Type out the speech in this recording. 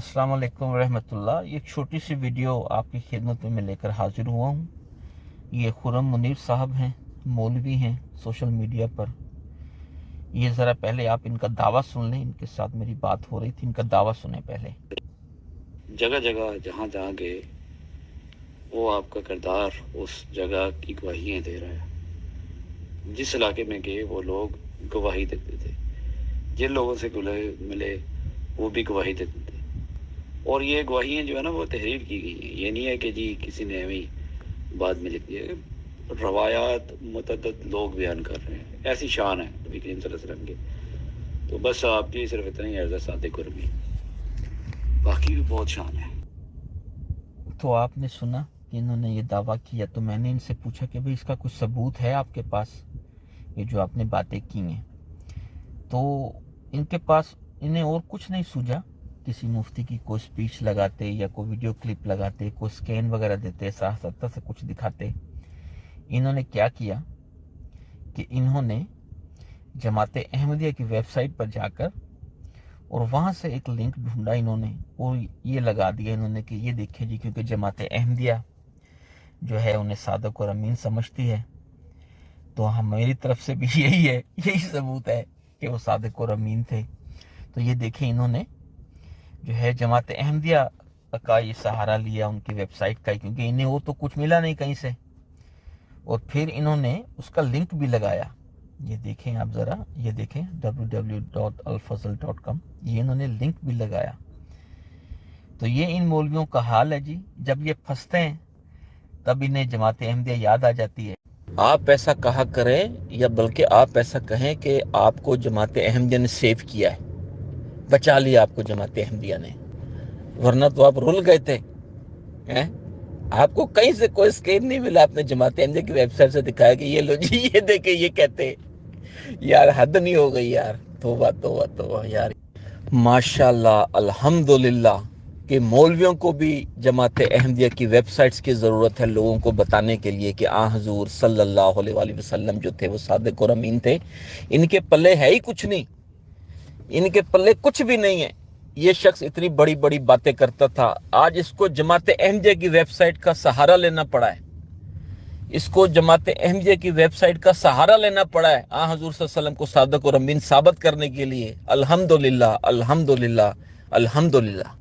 अस्सलाम वालेकुम रहमतुल्लाह। ये छोटी सी वीडियो आपकी खिदमत में मैं लेकर हाजिर हुआ हूँ। ये खुर्रम मुनीर साहब हैं, मौलवी हैं सोशल मीडिया पर। ये ज़रा पहले आप इनका दावा सुन लें, इनके साथ मेरी बात हो रही थी, इनका दावा सुने पहले। जगह जगह जहाँ जहाँ गए वो आपका किरदार उस जगह की गवाहियाँ दे रहा है। जिस इलाके में गए वो लोग गवाही देते थे, जिन लोगों से मिले वो भी गवाही देते थे। और ये गवाहियाँ जो है ना वो तहरीर की गई हैं। ये नहीं है कि जी किसी ने अभी बाद में लिख दिया। रवायात मुतअद्दिद लोग बयान कर रहे हैं। ऐसी शान है नबी करीम सल्लल्लाहु अलैहि वसल्लम की। तो बस आपकी सिर्फ इतना ही अर्ज़ है सादिक कुर्मी, बाकी भी बहुत शान है। तो आपने सुना कि इन्होंने ये दावा किया, तो मैंने इनसे पूछा कि भाई इसका कुछ सबूत है आपके पास, ये जो आपने बातें की हैं। तो इनके पास इन्हें और कुछ नहीं सूझा, किसी मुफ्ती की कोई स्पीच लगाते या कोई वीडियो क्लिप लगाते, कोई स्कैन वगैरह देते, साफ सत्ता से कुछ दिखाते। इन्होंने क्या किया कि इन्होंने जमाते अहमदिया की वेबसाइट पर जाकर और वहाँ से एक लिंक ढूंढा इन्होंने और ये लगा दिया इन्होंने कि ये देखिए जी, क्योंकि जमाते अहमदिया जो है उन्हें सादिक और अमीन समझती है, तो हम मेरी तरफ से भी यही है, यही सबूत है कि वो सादिक और अमीन थे। तो ये देखें, इन्होंने जो है जमात अहमदिया का ये सहारा लिया उनकी वेबसाइट का, क्योंकि इन्हें वो तो कुछ मिला नहीं कहीं से। और फिर इन्होंने उसका लिंक भी लगाया। ये देखें आप ज़रा, ये देखें www.alfazl.com, ये इन्होंने लिंक भी लगाया। तो ये इन मौलवियों का हाल है जी। जब ये फंसते हैं तब इन्हें जमात अहमदिया याद आ जाती है। आप ऐसा कहा करें, या बल्कि आप ऐसा कहें कि आपको जमात अहमदिया ने सेव किया है, बचा लिया आपको जमात अहमदिया ने, वरना तो आप रुल गए थे हैं? आपको कहीं से कोई स्कैन नहीं मिला, आपने जमात अहमदिया की वेबसाइट से दिखाया कि ये लो जी, ये देखे, ये कहते। यार हद नहीं हो गई यार, तौबा तौबा तौबा यार। माशाल्लाह, अल्हम्दुलिल्लाह कि मौलवियों को भी जमात अहमदिया की वेबसाइट्स की ज़रूरत है लोगों को बताने के लिए कि आ हुजूर सल्लल्लाहु अलैहि वसल्लम जो थे वो सादिक और अमीन थे। इनके पल्ले है ही कुछ नहीं, इनके पल्ले कुछ भी नहीं है। ये शख्स इतनी बड़ी बड़ी बातें करता था, आज इसको जमात अहमदिया की वेबसाइट का सहारा लेना पड़ा है। इसको जमात अहमदिया की वेबसाइट का सहारा लेना पड़ा है आ हुजूर सल्लल्लाहु अलैहि वसल्लम को सादिक और अमीन साबित करने के लिए। अल्हम्दुलिल्लाह, अल्हम्दुलिल्लाह, अल्हम्दुलिल्लाह।